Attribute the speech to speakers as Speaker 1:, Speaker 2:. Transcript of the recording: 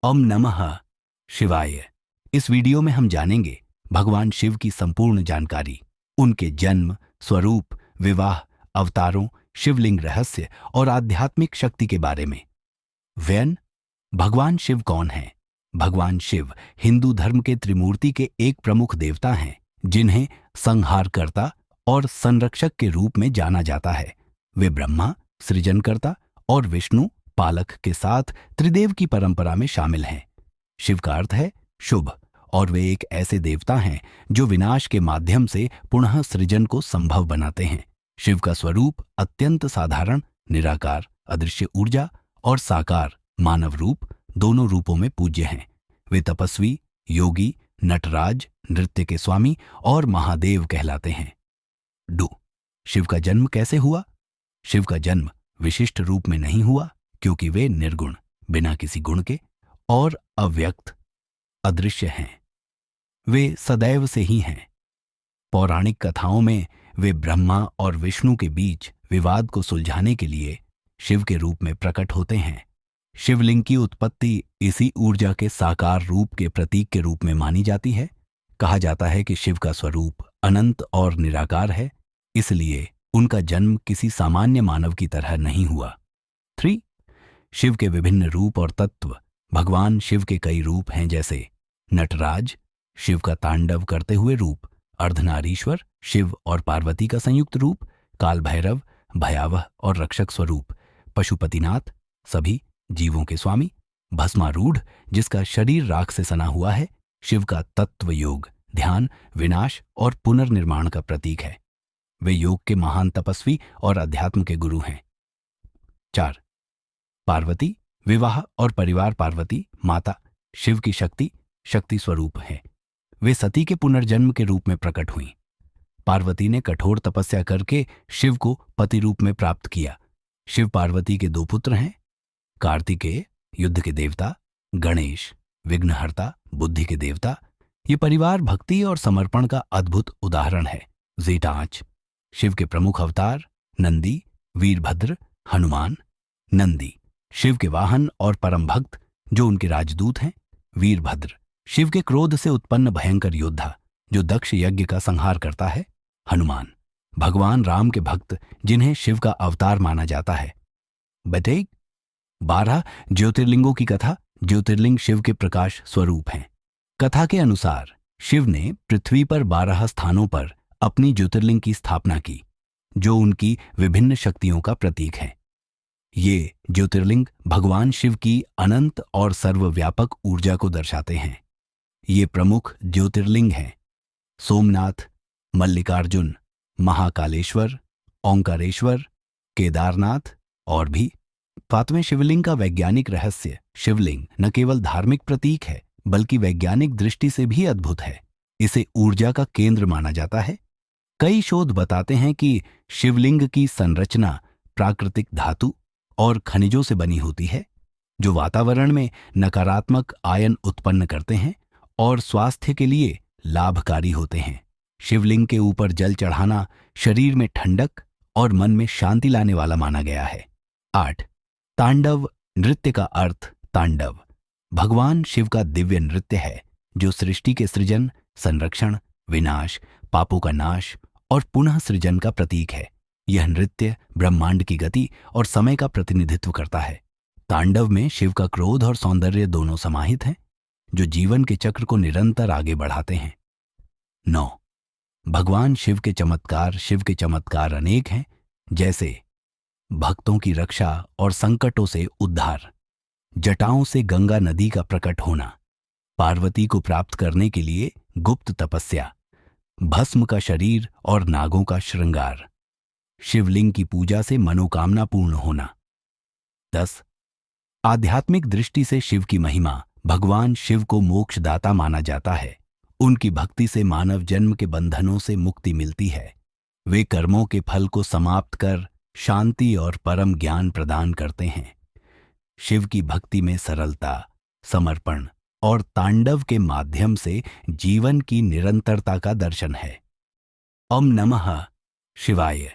Speaker 1: ओम नमः शिवाय। इस वीडियो में हम जानेंगे भगवान शिव की संपूर्ण जानकारी, उनके जन्म, स्वरूप, विवाह, अवतारों, शिवलिंग रहस्य और आध्यात्मिक शक्ति के बारे में। व्यन, भगवान शिव कौन हैं? भगवान शिव हिंदू धर्म के त्रिमूर्ति के एक प्रमुख देवता हैं, जिन्हें संहारकर्ता और संरक्षक के रूप में जाना जाता है। वे ब्रह्मा सृजनकर्ता और विष्णु पालक के साथ त्रिदेव की परंपरा में शामिल हैं। शिव का अर्थ है शुभ, और वे एक ऐसे देवता हैं जो विनाश के माध्यम से पुनः सृजन को संभव बनाते हैं। शिव का स्वरूप अत्यंत साधारण, निराकार, अदृश्य ऊर्जा और साकार मानव रूप दोनों रूपों में पूज्य हैं। वे तपस्वी, योगी, नटराज, नृत्य के स्वामी और महादेव कहलाते हैं। शिव का जन्म कैसे हुआ? शिव का जन्म विशिष्ट रूप में नहीं हुआ, क्योंकि वे निर्गुण, बिना किसी गुण के और अव्यक्त, अदृश्य हैं। वे सदैव से ही हैं। पौराणिक कथाओं में वे ब्रह्मा और विष्णु के बीच विवाद को सुलझाने के लिए शिव के रूप में प्रकट होते हैं। शिवलिंग की उत्पत्ति इसी ऊर्जा के साकार रूप के प्रतीक के रूप में मानी जाती है। कहा जाता है कि शिव का स्वरूप अनंत और निराकार है, इसलिए उनका जन्म किसी सामान्य मानव की तरह नहीं हुआ। 3. शिव के विभिन्न रूप और तत्व। भगवान शिव के कई रूप हैं, जैसे नटराज, शिव का तांडव करते हुए रूप, अर्धनारीश्वर, शिव और पार्वती का संयुक्त रूप, काल भैरव, भयावह और रक्षक स्वरूप, पशुपतिनाथ, सभी जीवों के स्वामी, भस्मारूढ़, जिसका शरीर राख से सना हुआ है, शिव का तत्व योग, ध्यान, विनाश और पुनर्निर्माण का प्रतीक है। वे योग के महान तपस्वी और अध्यात्म के गुरु हैं। 4. पार्वती, विवाह और परिवार। पार्वती माता शिव की शक्ति स्वरूप है। वे सती के पुनर्जन्म के रूप में प्रकट हुईं। पार्वती ने कठोर तपस्या करके शिव को पति रूप में प्राप्त किया। शिव पार्वती के 2 पुत्र हैं, कार्तिकेय, युद्ध के देवता, गणेश, विघ्नहर्ता, बुद्धि के देवता। ये परिवार भक्ति और समर्पण का अद्भुत उदाहरण है। 5. शिव के प्रमुख अवतार। नंदी, वीरभद्र, हनुमान। नंदी शिव के वाहन और परम भक्त, जो उनके राजदूत हैं। वीरभद्र शिव के क्रोध से उत्पन्न भयंकर योद्धा, जो दक्ष यज्ञ का संहार करता है। हनुमान भगवान राम के भक्त, जिन्हें शिव का अवतार माना जाता है। 12 ज्योतिर्लिंगों की कथा। ज्योतिर्लिंग शिव के प्रकाश स्वरूप हैं। कथा के अनुसार शिव ने पृथ्वी पर 12 स्थानों पर अपनी ज्योतिर्लिंग की स्थापना की, जो उनकी विभिन्न शक्तियों का प्रतीक है। ये ज्योतिर्लिंग भगवान शिव की अनंत और सर्वव्यापक ऊर्जा को दर्शाते हैं। ये प्रमुख ज्योतिर्लिंग हैं: सोमनाथ, मल्लिकार्जुन, महाकालेश्वर, ओंकारेश्वर, केदारनाथ और भी। 5वें शिवलिंग का वैज्ञानिक रहस्य। शिवलिंग न केवल धार्मिक प्रतीक है, बल्कि वैज्ञानिक दृष्टि से भी अद्भुत है। इसे ऊर्जा का केंद्र माना जाता है। कई शोध बताते हैं कि शिवलिंग की संरचना प्राकृतिक धातु और खनिजों से बनी होती है, जो वातावरण में नकारात्मक आयन उत्पन्न करते हैं और स्वास्थ्य के लिए लाभकारी होते हैं। शिवलिंग के ऊपर जल चढ़ाना शरीर में ठंडक और मन में शांति लाने वाला माना गया है। 8. तांडव नृत्य का अर्थ। तांडव भगवान शिव का दिव्य नृत्य है, जो सृष्टि के सृजन, संरक्षण, विनाश, पापों का नाश और पुनः सृजन का प्रतीक है। यह नृत्य ब्रह्मांड की गति और समय का प्रतिनिधित्व करता है। तांडव में शिव का क्रोध और सौंदर्य दोनों समाहित हैं, जो जीवन के चक्र को निरंतर आगे बढ़ाते हैं। 9. भगवान शिव के चमत्कार। शिव के चमत्कार अनेक हैं, जैसे भक्तों की रक्षा और संकटों से उद्धार, जटाओं से गंगा नदी का प्रकट होना, पार्वती को प्राप्त करने के लिए गुप्त तपस्या, भस्म का शरीर और नागों का श्रृंगार, शिवलिंग की पूजा से मनोकामना पूर्ण होना। 10. आध्यात्मिक दृष्टि से शिव की महिमा। भगवान शिव को मोक्षदाता माना जाता है। उनकी भक्ति से मानव जन्म के बंधनों से मुक्ति मिलती है। वे कर्मों के फल को समाप्त कर शांति और परम ज्ञान प्रदान करते हैं। शिव की भक्ति में सरलता, समर्पण और तांडव के माध्यम से जीवन की निरंतरता का दर्शन है। ओम नमः शिवाय।